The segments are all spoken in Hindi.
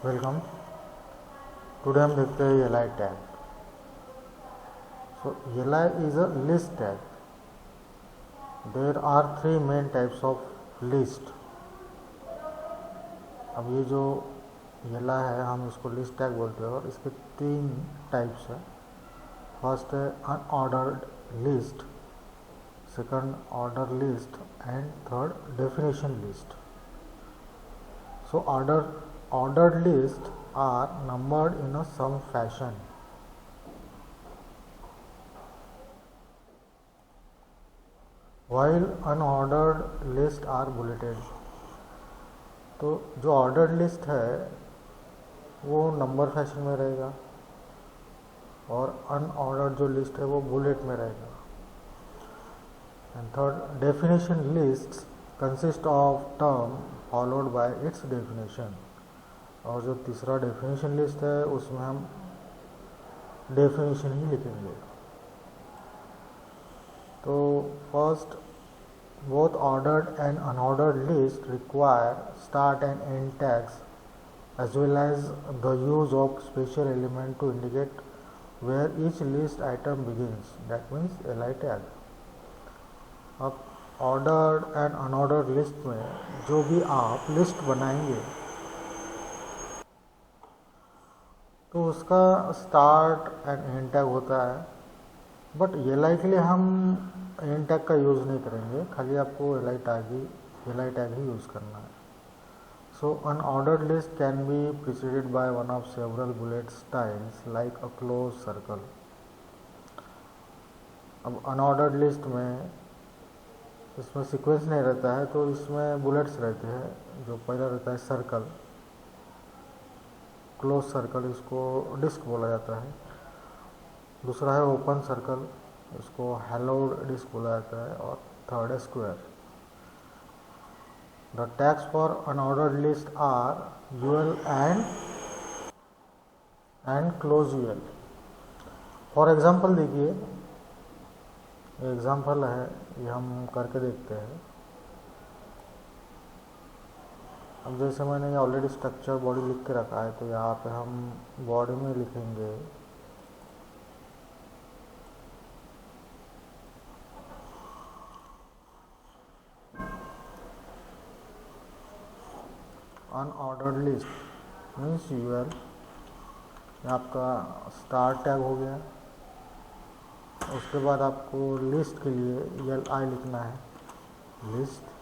वेलकम। टुडे हम देखते हैं LI tag. So LI is a list tag. There are three main types of list. अब ये जो एलाई है हम इसको लिस्ट टैग बोलते हैं और इसके तीन टाइप्स है। फर्स्ट है unordered list, second order list and third definition list. So ordered lists are numbered in a some fashion. While unordered lists are bulleted. तो जो ऑर्डर्ड लिस्ट है वो नंबर फैशन में रहेगा और अनऑर्डर्ड जो लिस्ट है वो बुलेट में रहेगा। And third definition list consist of term followed by it's definition. और जो तीसरा डेफिनेशन लिस्ट है उसमें हम डेफिनेशन ही लिखेंगे। तो first, both ordered and unordered list require start and and tags as well as the use of special element to indicate where each list item begins, that means li tag। अब ऑर्डर्ड एंड अनऑर्डर्ड लिस्ट में जो भी आप लिस्ट बनाएंगे तो उसका स्टार्ट एंड एंड टैग होता है, बट एलाई के लिए हम एंड टैग का यूज़ नहीं करेंगे, खाली आपको एलाई टैग ही यूज़ करना है। So unordered list can be preceded by one of several bullet styles like a close circle. अब अनऑर्डर्ड लिस्ट में इसमें सीक्वेंस नहीं रहता है तो इसमें बुलेट्स रहते हैं। जो पहला रहता है सर्कल, क्लोज सर्कल, इसको डिस्क बोला जाता है। दूसरा है ओपन सर्कल, इसको हैलोड डिस्क बोला जाता है। और थर्ड है square. The tags for unordered list are UL and close UL. For example देखिए, एग्जाम्पल है, ये हम करके देखते हैं। अब जैसे मैंने ये ऑलरेडी स्ट्रक्चर बॉडी लिख के रखा है तो यहाँ पे हम बॉडी में लिखेंगे अनऑर्डर्ड लिस्ट मीन्स यूएल। आपका स्टार्ट टैग हो गया। उसके बाद आपको लिस्ट के लिए एल आई लिखना है, लिस्ट।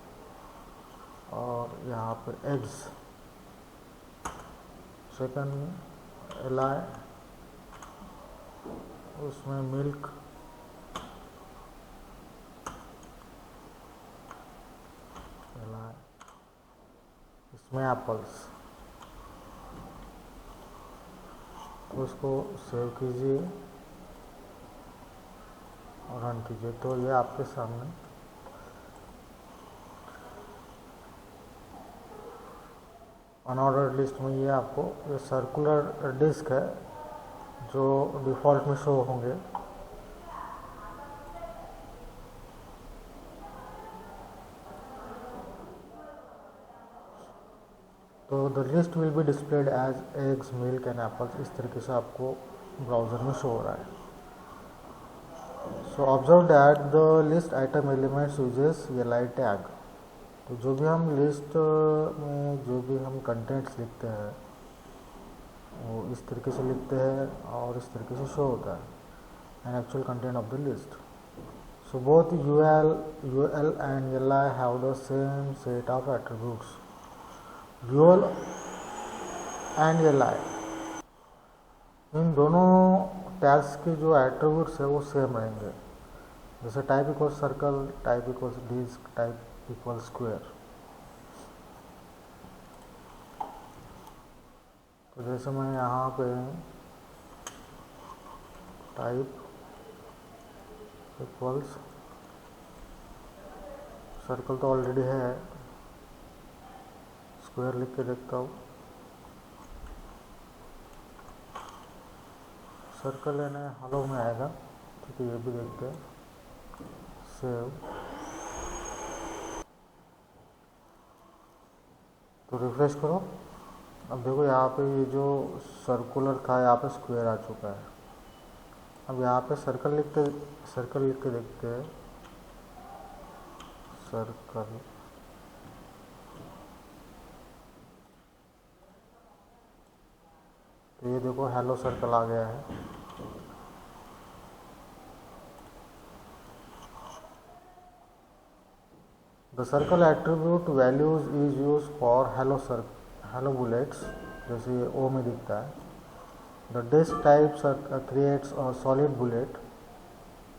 और यहाँ पर एग्स, सेकंड एल आई, उसमें मिल्क, एल आई, इसमें एप्पल्स। तो उसको सेव कीजिए और रन कीजिए। तो ये आपके सामने अनऑर्डर्ड लिस्ट में ये आपको ये सर्कुलर डिस्क है जो डिफ़ॉल्ट में शो होंगे। तो the list will be displayed as eggs, milk and apples. इस तरीके से आपको ब्राउज़र में शो हो रहा है। So observe that the list item elements uses ally tag. तो जो भी हम लिस्ट में जो भी हम कंटेंट्स लिखते हैं वो इस तरीके से लिखते हैं और इस तरीके से शो होता है an actual content of the list. So both UL and LI have the same set of attributes. UL and LI, इन दोनों टैग्स के जो एट्रीब्यूट्स है वो सेम रहेंगे। जैसे type equal circle, type equal disc, type equal square. तो जैसे मैं यहाँ पे टाइप इक्वल्स सर्कल तो ऑलरेडी है, स्क्वायर लिख के देखता हूँ। सर्कल यानी हलो में आएगा, ठीक है, ये भी देखते हैं। सेव, तो रिफ्रेश करो अब देखो यहाँ पे ये जो सर्कुलर था यहाँ पे स्क्वायर आ चुका है। अब यहाँ पे सर्कल लिख के देखते हैं। सर्कल, तो ये देखो हेलो सर्कल आ गया है। The circle attribute values is use for hollow bullets, जैसे ये ओ में दिखता है। The disc type creates a solid bullet,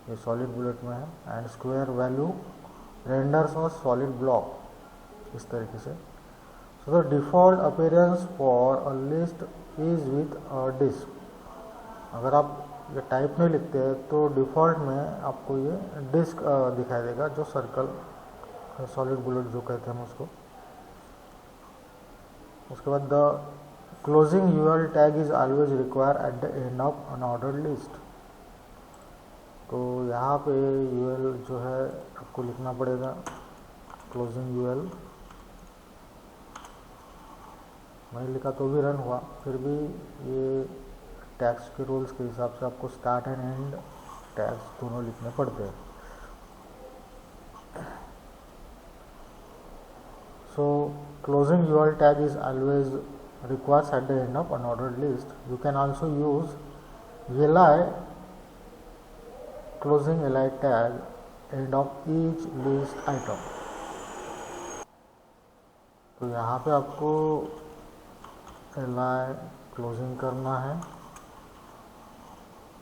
ये सॉलिड बुलेट में है। And square value renders a solid block, इस तरीके से। So the default appearance for a list is with a disc. अगर आप ये टाइप में लिखते हैं तो डिफ़ॉल्ट में आपको ये डिस्क दिखाई देगा, जो सर्कल सॉलिड बुलेट जो कहते हैं हम उसको। उसके बाद the closing UL tag is always require at the end of unordered list. तो यहाँ पे यूएल जो है आपको लिखना पड़ेगा, क्लोजिंग यूएल। मैंने लिखा तो भी रन हुआ, फिर भी ये टैग्स के रूल्स के हिसाब से आपको स्टार्ट एंड एंड टैग्स दोनों लिखने पड़ते हैं। So closing UL tag is always required at the end of unordered list. You can also use li closing li tag end of each list item. तो यहाँ पे आपको li क्लोजिंग करना है,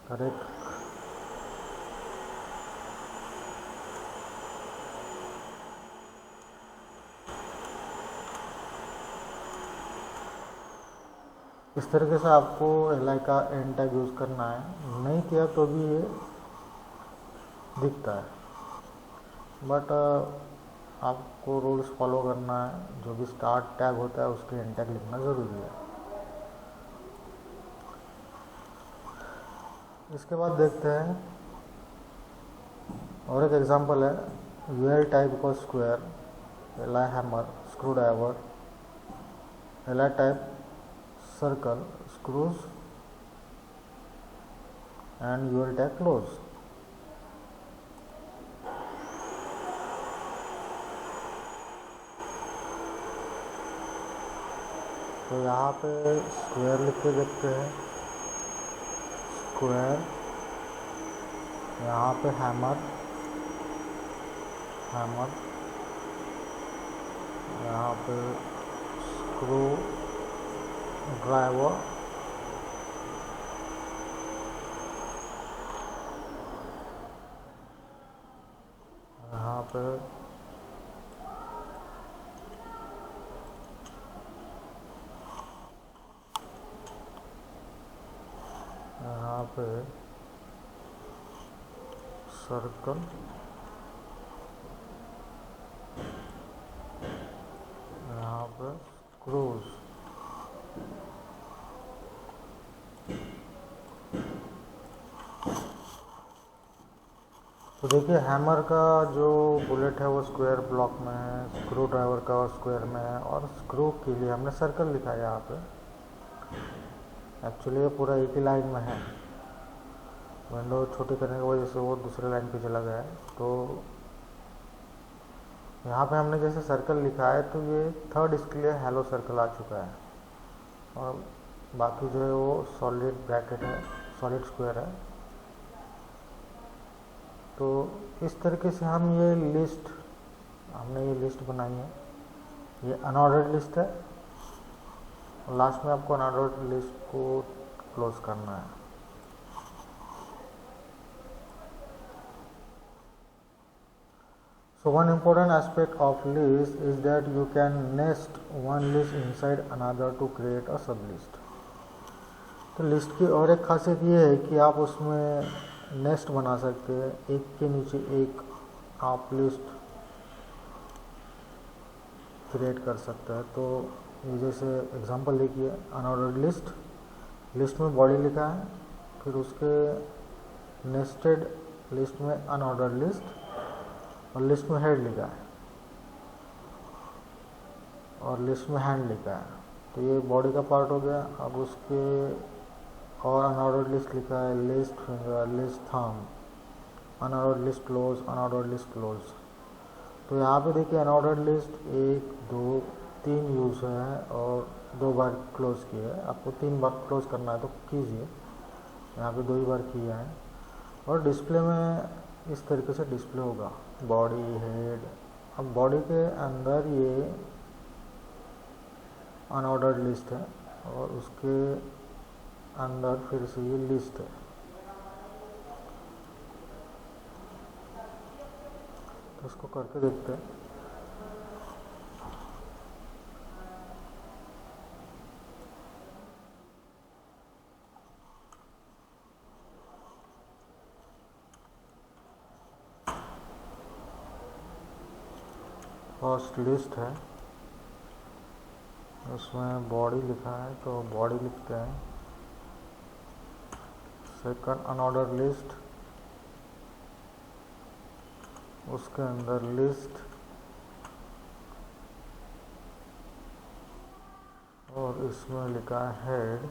करेक्ट। इस तरीके से आपको li का एंड टैग यूज़ करना है। नहीं किया तो भी ये दिखता है, बट आपको रूल्स फॉलो करना है। जो भी स्टार्ट टैग होता है उसके एंड टैग लिखना ज़रूरी है। इसके बाद देखते हैं और एक एग्जांपल है। यूएल टाइप का square, li hammer, screwdriver, li type circle, screws and UL tag close. तो यहाँ पे स्क्वायर लिख के देखते हैं, स्क्वायर, यहाँ पे हैमर, हैमर, यहाँ पे स्क्रू ड्राइवर, यहाँ पे सर्कल, यहाँ पे क्रूज। तो देखिए हैमर का जो बुलेट है वो स्क्वायर ब्लॉक में है, स्क्रू ड्राइवर का स्क्वायर में है, और स्क्रू के लिए हमने सर्कल लिखा है यहाँ पे। एक्चुअली ये पूरा एक ही लाइन में है, विंडो छोटी करने की वजह से वो दूसरे लाइन पे चला गया है। तो यहाँ पे हमने जैसे सर्कल लिखा है तो ये थर्ड इसके लिए हेलो सर्कल आ चुका है, और बाकी जो है वो सॉलिड ब्रैकेट है, सॉलिड स्क्वायर है। तो इस तरीके से हम हमने ये लिस्ट बनाई है। ये अनऑर्डर्ड लिस्ट है, और लास्ट में आपको अनऑर्डर्ड लिस्ट को क्लोज करना है। So one important aspect of list is that you can nest one list inside another to create a sublist. तो लिस्ट की और एक खासियत ये है कि आप उसमें नेस्ट बना सकते हैं, एक के नीचे एक आप लिस्ट क्रिएट कर सकते हैं। तो ये जैसे एग्जांपल देखिए, अनऑर्डर्ड लिस्ट में बॉडी लिखा है, फिर उसके नेस्टेड लिस्ट में अनऑर्डर्ड लिस्ट, और लिस्ट में हेड लिखा है, और लिस्ट में हैंड लिखा है। तो ये बॉडी का पार्ट हो गया। अब उसके और अनऑर्डर्ड लिस्ट लिखा है, list finger, list thumb, unordered list close, unordered list close. तो यहाँ पे देखिए अनऑर्डर्ड लिस्ट 1 2 3 यूज़ है और 2 बार क्लोज किया है। आपको 3 बार क्लोज करना है तो कीजिए, यहाँ पे 2 ही बार किया है। और डिस्प्ले में इस तरीके से डिस्प्ले होगा, बॉडी, हेड। अब बॉडी के अंदर ये अनऑर्डर्ड लिस्ट है और उसके अंदर फिर से ये लिस्ट है। तो इसको करके देखते हैं। फर्स्ट लिस्ट है, उसमें बॉडी लिखा है तो बॉडी लिखते हैं। सेकंड अनऑर्डर लिस्ट, उसके अंदर लिस्ट और इसमें लिखा है हेड।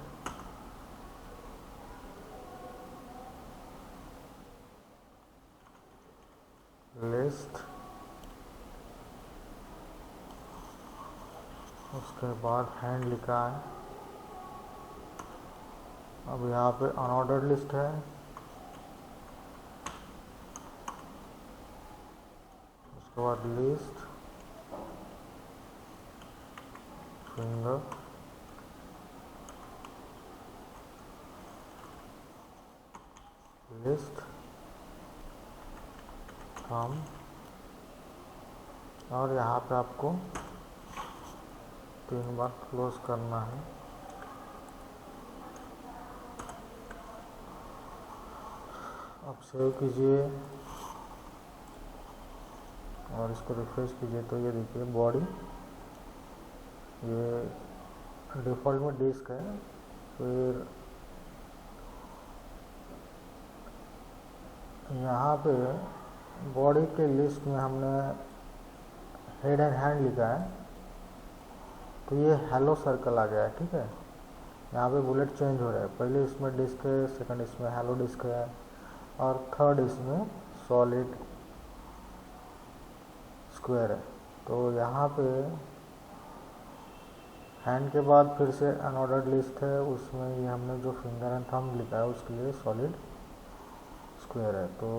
लिस्ट, उसके बाद हैंड लिखा है। अब यहाँ पे अनऑर्डर्ड लिस्ट है, उसके बाद लिस्ट, फिंगर, लिस्ट, थंब और यहाँ पे आपको 3 बार क्लोज करना है। अब सेव कीजिए और इसको रिफ्रेश कीजिए तो ये देखिए बॉडी, ये डिफ़ॉल्ट में डिस्क है। फिर यहाँ पे बॉडी के लिस्ट में हमने हेड एंड हैंड लिखा है तो ये हेलो सर्कल आ गया है, ठीक है। यहाँ पे बुलेट चेंज हो रहा है, पहले इसमें डिस्क है, सेकंड इसमें हेलो डिस्क है और थर्ड इसमें सॉलिड स्क्वायर है। तो यहाँ पे हैंड के बाद फिर से अनऑर्डर्ड लिस्ट है, उसमें ये हमने जो फिंगर एंड थंब लिखा है उसके लिए सॉलिड स्क्वायर है। तो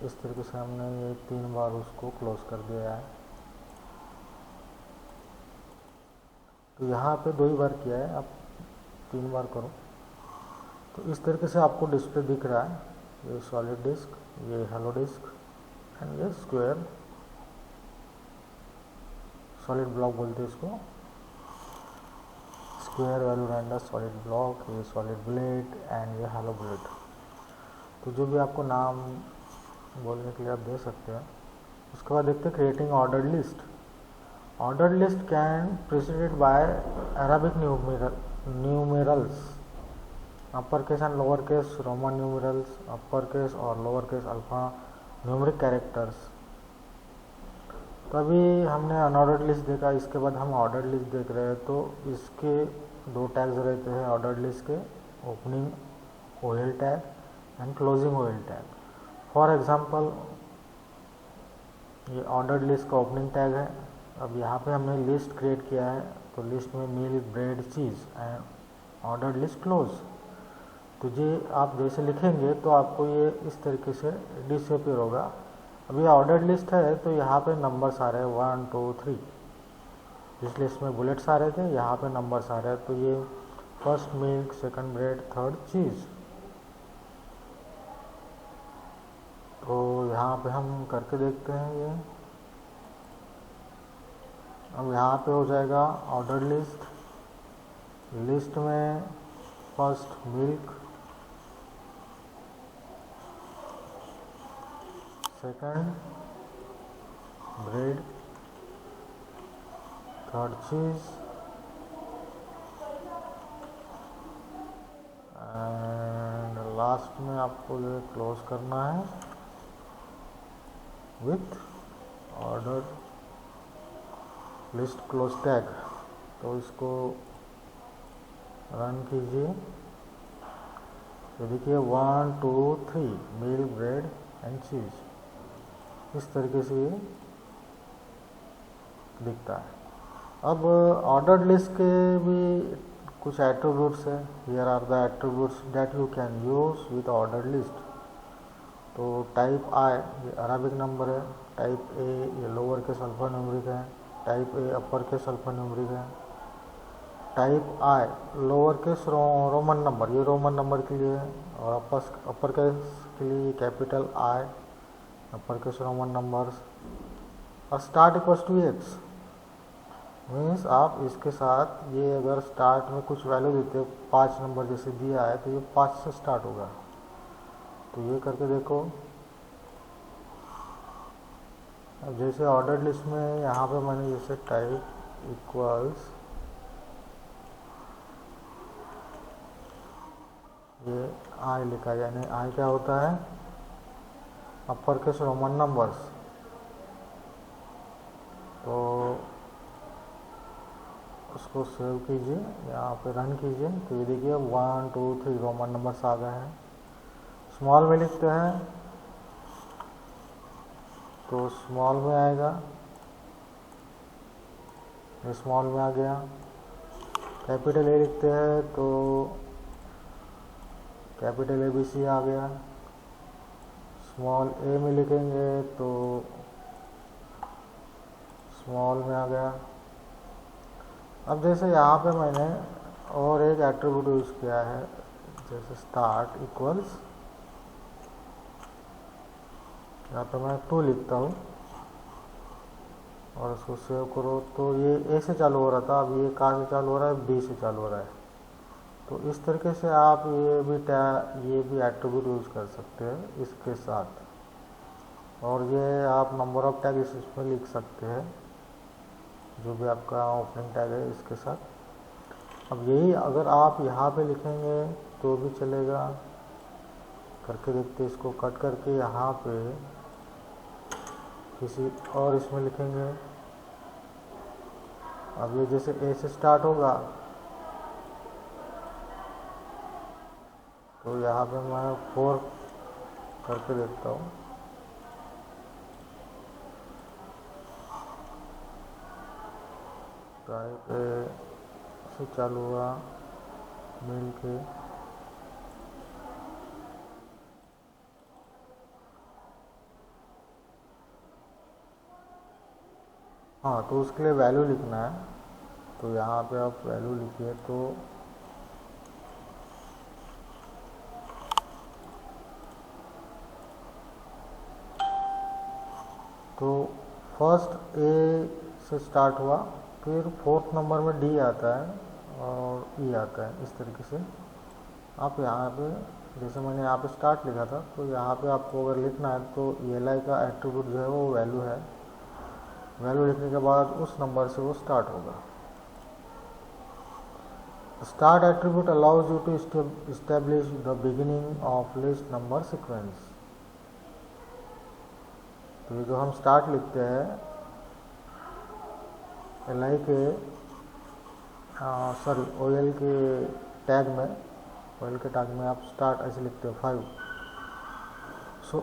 इस तरीके से हमने ये 3 बार उसको क्लोज कर दिया है। तो यहाँ पे 2 ही बार किया है, आप 3 बार करो। तो इस तरीके से आपको डिस्प्ले दिख रहा है, ये सॉलिड डिस्क, ये हेलो डिस्क एंड ये स्क्वायर, सॉलिड ब्लॉक बोलते हैं इसको, square value render solid block, ये सॉलिड ब्लेड एंड ये हेलो ब्लेड। तो जो भी आपको नाम बोलने के लिए आप दे सकते हैं। उसके बाद देखते हैं creating ordered list. Ordered list can preceded by Arabic numerals, upper case and lower case Roman numerals, upper case और lower case alphanumeric characters. तो अभी हमने अनऑर्डर्ड लिस्ट देखा, इसके बाद हम ऑर्डर्ड लिस्ट देख रहे हैं। तो इसके 2 टैग्स रहते हैं ऑर्डर्ड लिस्ट के, opening OL tag and closing OL tag. For example ये ऑर्डर्ड लिस्ट का ओपनिंग टैग है। अब यहाँ पे हमने लिस्ट क्रिएट किया है तो लिस्ट में milk, bread, cheese and ordered list close. तो ये आप जैसे लिखेंगे तो आपको ये इस तरीके से डिसअपीयर होगा। अब ये ऑर्डर्ड लिस्ट है तो यहाँ पे नंबर्स आ रहे हैं 1 2 3। इस लिस्ट में बुलेट्स आ रहे थे, यहाँ पे नंबर्स आ रहे हैं। तो ये first milk, second bread, third cheese. तो यहाँ पे हम करके देखते हैं ये। अब यहाँ पे हो जाएगा ऑर्डर लिस्ट, लिस्ट में first milk, second bread, third cheese and last में आपको ये क्लोज करना है with order list close tag. तो इसको रन कीजिए तो देखिए 1 2 3 मिल्क ब्रेड एंड चीज़, इस तरीके से ये दिखता है। अब ऑर्डर्ड लिस्ट के भी कुछ एट्रीब्यूट्स है। Here are the attributes that you can use with ordered list. तो टाइप आई ये अराबिक नंबर है, टाइप ए ये लोअर केस अल्फा न्यूमेरिक है, type A upper case alphanumeric है, type I lower case Roman number ये रोमन नंबर के लिए है, और अपर केस के लिए capital I upper case Roman numbers. और start equals to X means आप इसके साथ ये अगर स्टार्ट में कुछ वैल्यू देते हो 5 नंबर जैसे दिया है तो ये 5 से स्टार्ट होगा। तो ये करके देखो। अब जैसे ऑर्डर लिस्ट में यहाँ पे मैंने जैसे टाइप इक्वल्स ये आई लिखा, यानी आई क्या होता है अपर केस रोमन नंबर्स। तो उसको सेव कीजिए, यहाँ पे रन कीजिए तो ये देखिए 1 2 3 रोमन नंबर्स आ गए हैं। स्मॉल में लिखते हैं तो स्मॉल में आएगा, ये स्मॉल में आ गया। कैपिटल ए लिखते हैं तो कैपिटल ABC आ गया। स्मॉल ए में लिखेंगे तो स्मॉल में आ गया। अब जैसे यहाँ पे मैंने और एक एट्रीब्यूट यूज़ किया है, जैसे स्टार्ट इक्वल्स, यहाँ पे मैं 2 लिखता हूँ और उसको सेव करो तो ये ए से चालू हो रहा था, अब ये कहाँ से चालू हो रहा है, बी से चालू हो रहा है। तो इस तरीके से आप ये भी एट्रीब्यूट यूज़ कर सकते हैं इसके साथ। और ये आप नंबर ऑफ टैग इसमें लिख सकते हैं, जो भी आपका ओपनिंग टैग है इसके साथ। अब यही अगर आप यहाँ पे लिखेंगे तो भी चलेगा। करके देखते, इसको कट करके यहाँ पे किसी और इसमें लिखेंगे। अब ये जैसे ए से स्टार्ट होगा तो यहाँ पे मैं 4 करके देखता हूँ। टाइप से चालू हुआ मिल के, हाँ तो उसके लिए वैल्यू लिखना है। तो यहाँ पे आप वैल्यू लिखिए तो फर्स्ट ए से स्टार्ट हुआ, फिर 4th नंबर में डी आता है और ई आता है। इस तरीके से आप यहाँ पे जैसे मैंने यहाँ पे स्टार्ट लिखा था तो यहाँ पे आपको अगर लिखना है तो ELI का एट्रीब्यूट जो है वो वैल्यू है। वैल्यू लिखने के बाद उस नंबर से वो स्टार्ट होगा। Start attribute allows you to establish the beginning of list number sequence. तो ये जो हम स्टार्ट लिखते हैं LI के OL के टैग में, OL के टैग में आप स्टार्ट ऐसे लिखते हो 5। So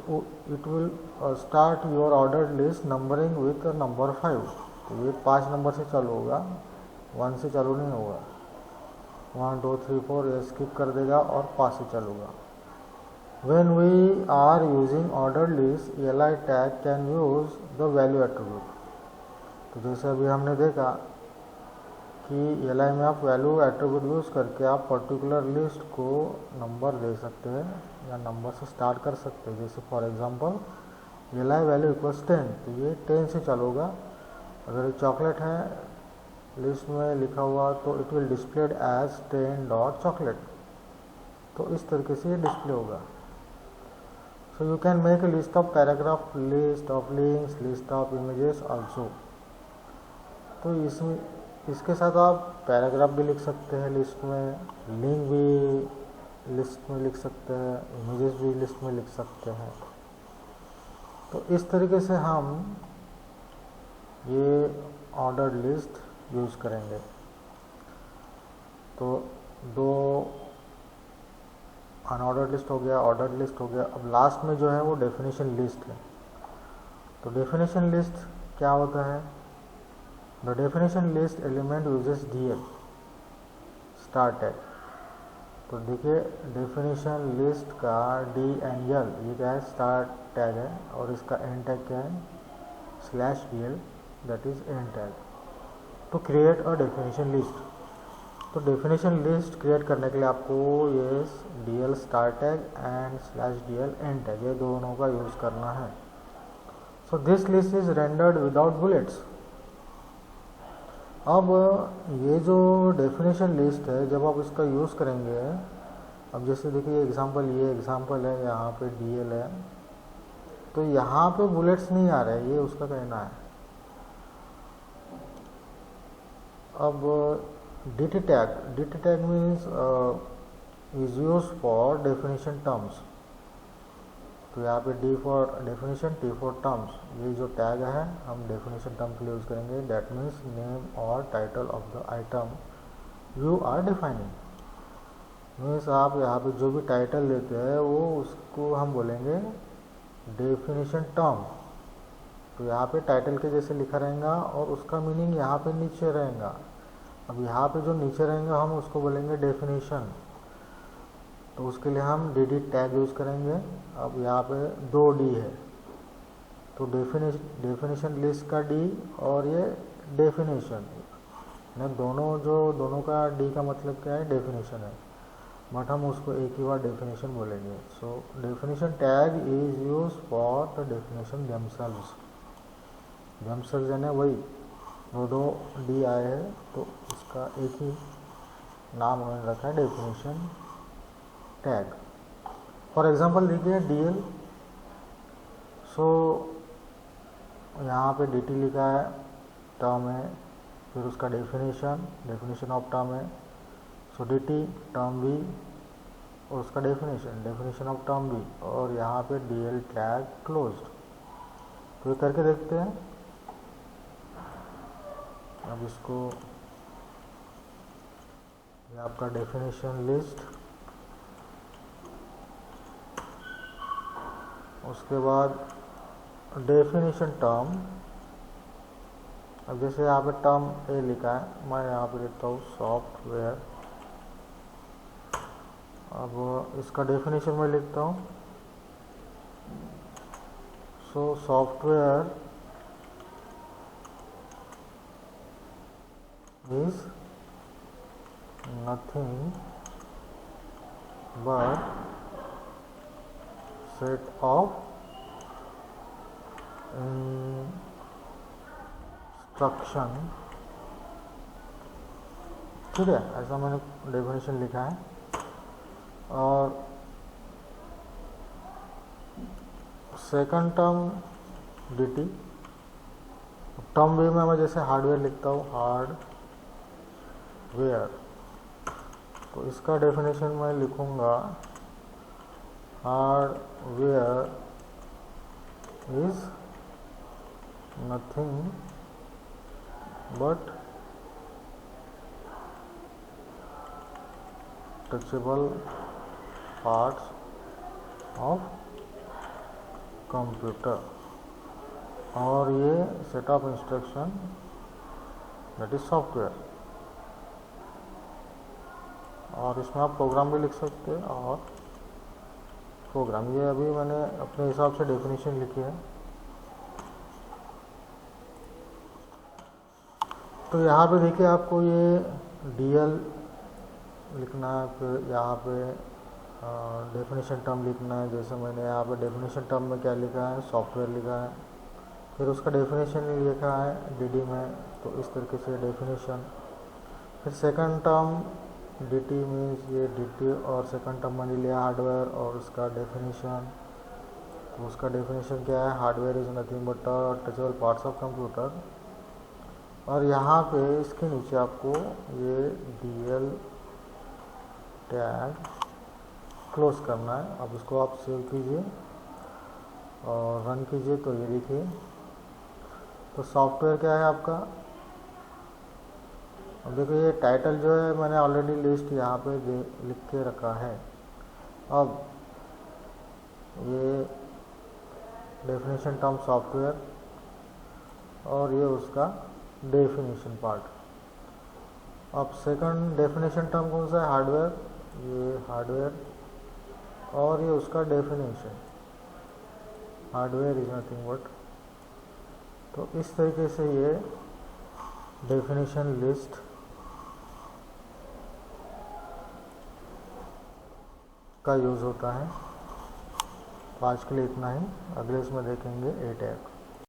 it will start your ordered list numbering with number 5। तो ये 5 नंबर से चालू होगा, 1 से चालू नहीं होगा। 1 2 3 4 ये स्किप कर देगा और 5 से चालू होगा। When we are using ordered list, ELI tag can use the value attribute। तो जैसे अभी हमने देखा कि ELI में आप वैल्यू एट्रीब्यूट यूज़ करके आप पर्टिकुलर लिस्ट को नंबर दे सकते हैं या नंबर से स्टार्ट कर सकते हैं। जैसे for example ELI value equals 10, तो ये 10 से चालू होगा। अगर ये चॉकलेट है लिस्ट में लिखा हुआ तो it will displayed as 10 dot chocolate. तो इस तरीके से ये डिस्प्ले होगा। So you can make a list of paragraph, list of links, list of images also। तो इसके साथ आप पैराग्राफ भी लिख सकते हैं लिस्ट में, लिंक भी लिस्ट में लिख सकते हैं, इमेजेस भी लिस्ट में लिख सकते हैं। तो इस तरीके से हम ये ऑर्डर्ड लिस्ट यूज़ करेंगे। तो दो अनऑर्डर्ड लिस्ट हो गया, ऑर्डर्ड लिस्ट हो गया। अब लास्ट में जो है वो डेफिनेशन लिस्ट है। तो डेफिनेशन लिस्ट क्या होता है? The definition list element uses DL star tag. तो देखिए डेफिनेशन लिस्ट का DNL ये क्या है? स्टार टैग है, और इसका एंड टैग क्या है? /DL that is and tag. तो क्रिएट अ डेफिनेशन लिस्ट। तो डेफिनेशन लिस्ट क्रिएट करने के लिए आपको ये DL star tag and /DL and tag ये दोनों का यूज़ करना है। So this list is rendered without bullets. अब ये जो डेफिनेशन लिस्ट है जब आप इसका यूज़ करेंगे, अब जैसे देखिए एग्जांपल, ये एग्जांपल है, यहाँ पे DL है, तो यहाँ पे बुलेट्स नहीं आ रहे, ये उसका कहना है। अब DT tag means is use for definition terms. तो यहाँ पे D for definition, T for terms. ये जो टैग है हम डेफिनेशन टर्म के लिए यूज़ करेंगे। दैट मीन्स नेम और title of the item you are defining. Means आप यहाँ पे जो भी टाइटल देते हैं वो उसको हम बोलेंगे डेफिनेशन टर्म। तो यहाँ पे टाइटल के जैसे लिखा रहेगा और उसका मीनिंग यहाँ पे नीचे रहेगा। अब यहाँ पे जो नीचे रहेगा हम उसको बोलेंगे डेफिनेशन। तो उसके लिए हम DD टैग यूज़ करेंगे। अब यहाँ पे 2D है, तो डेफिनेशन लिस्ट का D और ये डेफिनेशन, दोनों का D का मतलब क्या है? डेफिनेशन है, बट हम उसको एक ही बार डेफिनेशन बोलेंगे। So definition tag is use for the definition themselves यानी वही दो D आए हैं तो इसका एक ही नाम उन्होंने रखा है डेफिनेशन टैग। फॉर एग्जांपल देखिए DL, सो यहाँ पे DT लिखा है, टर्म है, फिर उसका डेफिनेशन ऑफ टर्म है। सो DT टर्म भी और उसका डेफिनेशन ऑफ टर्म भी, और यहाँ पे DL टैग क्लोज्ड। तो ये करके देखते हैं। अब इसको, ये आपका डेफिनेशन लिस्ट, उसके बाद डेफिनेशन टर्म। अब जैसे यहाँ पे टर्म ए लिखा है, मैं यहाँ पे लिखता हूँ सॉफ्टवेयर। अब इसका डेफिनेशन में लिखता हूँ, so software is nothing but set of instruction. ठीक है, ऐसा मैंने डेफिनेशन लिखा है। और सेकंड टर्म DT, टर्म भी में मैं जैसे हार्डवेयर लिखता हूँ, हार्डवेयर, तो इसका डेफिनेशन मैं लिखूँगा hardware is nothing but touchable parts of computer, और ये set of instruction that is software. और इसमें आप प्रोग्राम भी लिख सकते हैं, और प्रोग्राम ये अभी मैंने अपने हिसाब से डेफिनेशन लिखी है। तो यहाँ पे देखिए आपको ये DL लिखना है, फिर यहाँ पे डेफिनेशन टर्म लिखना है। जैसे मैंने यहाँ पे डेफिनेशन टर्म में क्या लिखा है? सॉफ्टवेयर लिखा है, फिर उसका डेफिनेशन लिखा है DD में, तो इस तरीके से डेफिनेशन। फिर सेकंड टर्म DT मीन्स ये DT, और सेकंड टर्म मैंने लिया हार्डवेयर और उसका डेफिनेशन। तो उसका डेफिनेशन क्या है? Hardware is nothing but touchable parts of computer. और यहाँ पे इसके नीचे आपको ये DL टैग क्लोज करना है। अब इसको आप सेव कीजिए और रन कीजिए, तो ये देखिए, तो सॉफ्टवेयर क्या है आपका? अब देखो ये टाइटल जो है मैंने ऑलरेडी लिस्ट यहाँ पे लिख के रखा है। अब ये डेफिनेशन टर्म सॉफ्टवेयर और ये उसका डेफिनेशन पार्ट। अब सेकंड डेफिनेशन टर्म कौन सा है, हार्डवेयर, ये हार्डवेयर और ये उसका definition, hardware is nothing but. तो इस तरीके से ये डेफिनेशन लिस्ट का यूज़ होता है। तो आज के लिए इतना ही, अगले इसमें देखेंगे ए टैग।